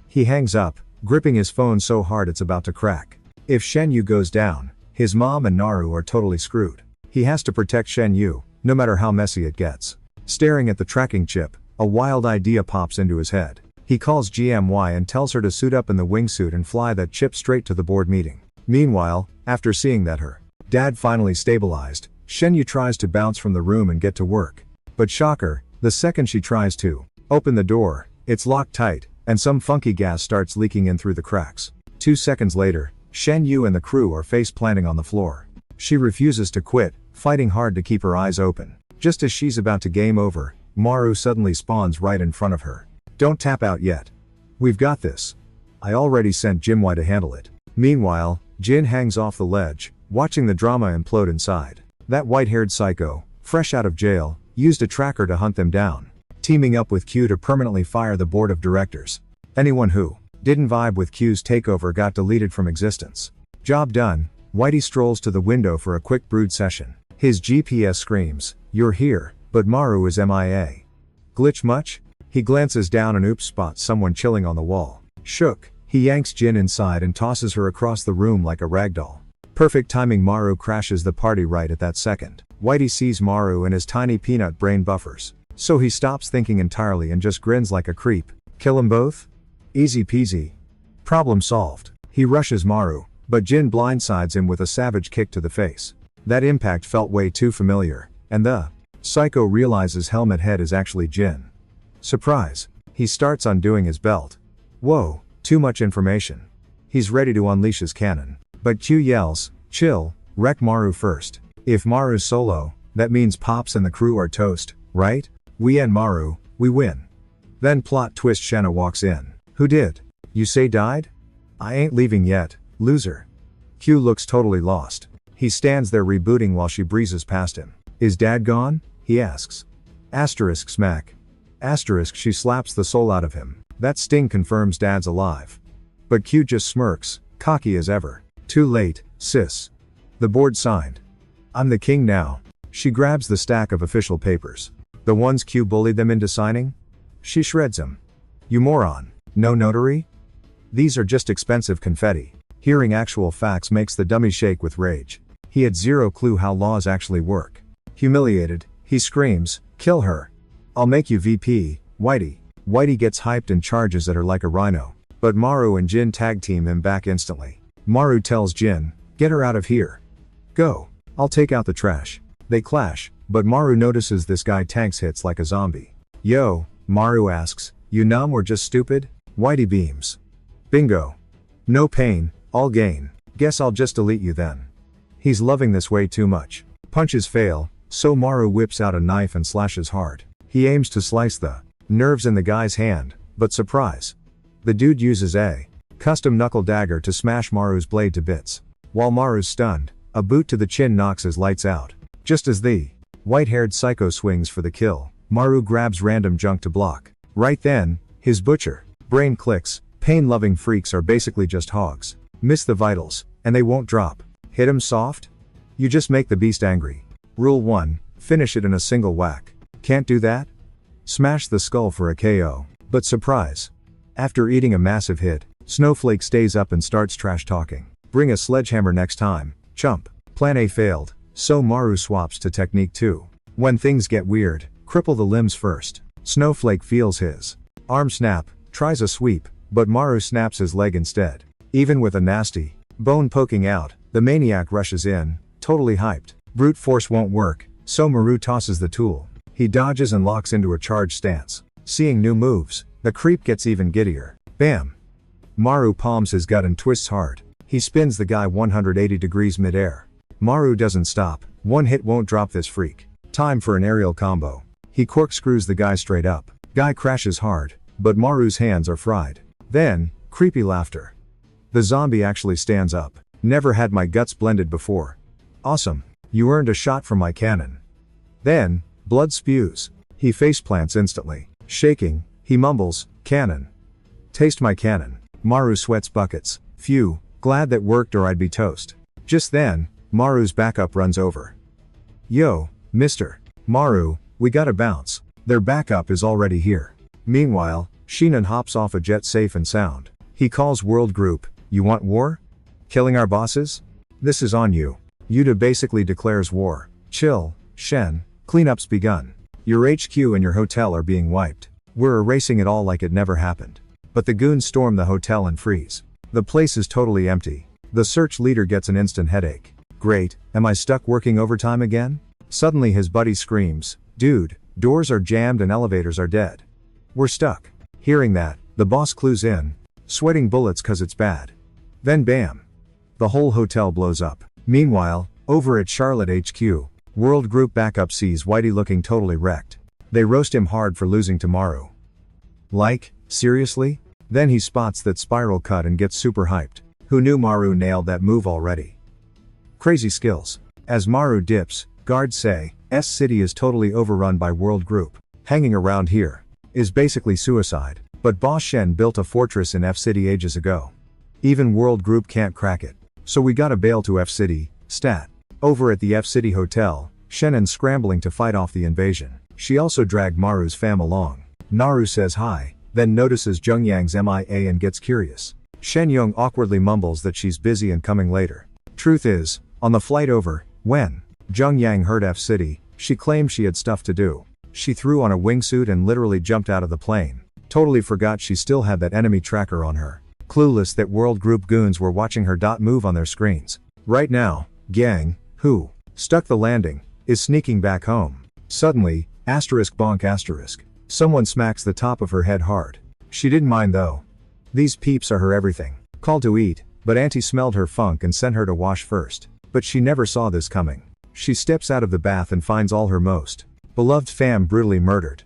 He hangs up, gripping his phone so hard it's about to crack. If Shen Yu goes down, his mom and Naru are totally screwed. He has to protect Shen Yu, no matter how messy it gets. Staring at the tracking chip, a wild idea pops into his head. He calls GMY and tells her to suit up in the wingsuit and fly that chip straight to the board meeting. Meanwhile, after seeing that her dad finally stabilized, Shen Yu tries to bounce from the room and get to work. But shocker, the second she tries to open the door, it's locked tight, and some funky gas starts leaking in through the cracks. 2 seconds later, Shen Yu and the crew are face planting on the floor. She refuses to quit, fighting hard to keep her eyes open. Just as she's about to game over, Maru suddenly spawns right in front of her. Don't tap out yet. We've got this. I already sent Jimwai to handle it. Meanwhile, Jin hangs off the ledge, watching the drama implode inside. That white-haired psycho, fresh out of jail, used a tracker to hunt them down, teaming up with Q to permanently fire the board of directors. Anyone who didn't vibe with Q's takeover got deleted from existence. Job done, Whitey strolls to the window for a quick brood session. His GPS screams, "You're here," but Maru is MIA. Glitch much? He glances down and oops spots someone chilling on the wall. Shook, he yanks Jin inside and tosses her across the room like a ragdoll. Perfect timing, Maru crashes the party right at that second. Whitey sees Maru and his tiny peanut brain buffers. So he stops thinking entirely and just grins like a creep. Kill 'em both? Easy peasy. Problem solved. He rushes Maru, but Jin blindsides him with a savage kick to the face. That impact felt way too familiar, and the psycho realizes Helmet Head is actually Jin. Surprise. He starts undoing his belt. Whoa, too much information. He's ready to unleash his cannon. But Q yells, "Chill, wreck Maru first." If Maru's solo, that means Pops and the crew are toast, right? We end Maru, we win. Then plot twist, Shanna walks in. Who did? You say died? I ain't leaving yet, loser. Q looks totally lost. He stands there rebooting while she breezes past him. Is dad gone? He asks. Asterisk smack. Asterisk, she slaps the soul out of him. That sting confirms dad's alive. But Q just smirks, cocky as ever. Too late, sis. The board signed. I'm the king now. She grabs the stack of official papers. The ones Q bullied them into signing? She shreds him. You moron. No notary? These are just expensive confetti. Hearing actual facts makes the dummy shake with rage. He had zero clue how laws actually work. Humiliated, he screams, "Kill her. I'll make you VP, Whitey." Whitey gets hyped and charges at her like a rhino. But Maru and Jin tag team him back instantly. Maru tells Jin, "Get her out of here. Go. I'll take out the trash." They clash, but Maru notices this guy tanks hits like a zombie. Yo, Maru asks, you numb or just stupid? Whitey beams. Bingo. No pain, all gain. Guess I'll just delete you then. He's loving this way too much. Punches fail, so Maru whips out a knife and slashes hard. He aims to slice the nerves in the guy's hand, but surprise. The dude uses a custom knuckle dagger to smash Maru's blade to bits. While Maru's stunned, a boot to the chin knocks his lights out. Just as the white-haired psycho swings for the kill, Maru grabs random junk to block. Right then, his butcher brain clicks. Pain-loving freaks are basically just hogs. Miss the vitals, and they won't drop. Hit 'em soft? You just make the beast angry. Rule 1, finish it in a single whack. Can't do that? Smash the skull for a KO. But surprise. After eating a massive hit, Snowflake stays up and starts trash talking. Bring a sledgehammer next time, chump. Plan A failed, so Maru swaps to technique 2. When things get weird, cripple the limbs first. Snowflake feels his arm snap, tries a sweep, but Maru snaps his leg instead. Even with a nasty bone poking out, the maniac rushes in, totally hyped. Brute force won't work, so Maru tosses the tool. He dodges and locks into a charge stance. Seeing new moves, the creep gets even giddier. Bam! Maru palms his gut and twists hard. He spins the guy 180 degrees mid-air. Maru doesn't stop. One hit won't drop this freak. Time for an aerial combo. He corkscrews the guy straight up. Guy crashes hard, but Maru's hands are fried. Then, creepy laughter. The zombie actually stands up. Never had my guts blended before. Awesome. You earned a shot from my cannon. Then, blood spews. He faceplants instantly. Shaking, he mumbles, "Cannon. Taste my cannon." Maru sweats buckets. Phew, glad that worked or I'd be toast. Just then, Maru's backup runs over. Yo, mister. Maru, we gotta bounce. Their backup is already here. Meanwhile, Sheenan hops off a jet safe and sound. He calls World Group, "You want war? Killing our bosses? This is on you." Yuta basically declares war. "Chill, Shen, cleanup's begun. Your HQ and your hotel are being wiped. We're erasing it all like it never happened." But the goons storm the hotel and freeze. The place is totally empty. The search leader gets an instant headache. Great, am I stuck working overtime again? Suddenly his buddy screams, "Dude, doors are jammed and elevators are dead. We're stuck." Hearing that, the boss clues in, sweating bullets cause it's bad. Then bam! The whole hotel blows up. Meanwhile, over at Charlotte HQ, World Group backup sees Whitey looking totally wrecked. They roast him hard for losing to Maru. Like, seriously? Then he spots that spiral cut and gets super hyped. Who knew Maru nailed that move already? Crazy skills. As Maru dips, Guards say, S city is totally overrun by World Group. Hanging around here is basically suicide. But Boss Shen built a fortress in F city ages ago. Even World Group can't crack it. So we gotta bail to F city, stat. Over at the F city hotel, Shennon's scrambling to fight off the invasion. She also dragged Maru's fam along. Naru says hi, then notices Zhengyang's MIA and gets curious. Shen Yong awkwardly mumbles that she's busy and coming later. Truth is, on the flight over, when Zhengyang heard F city, she claimed she had stuff to do. She threw on a wingsuit and literally jumped out of the plane. Totally forgot she still had that enemy tracker on her. Clueless that World Group goons were watching her move on their screens. Right now, Gang, who stuck the landing, is sneaking back home. Suddenly, bonk. Someone smacks the top of her head hard. She didn't mind though. These peeps are her everything. Called to eat, but Auntie smelled her funk and sent her to wash first. But she never saw this coming. She steps out of the bath and finds all her most beloved fam brutally murdered.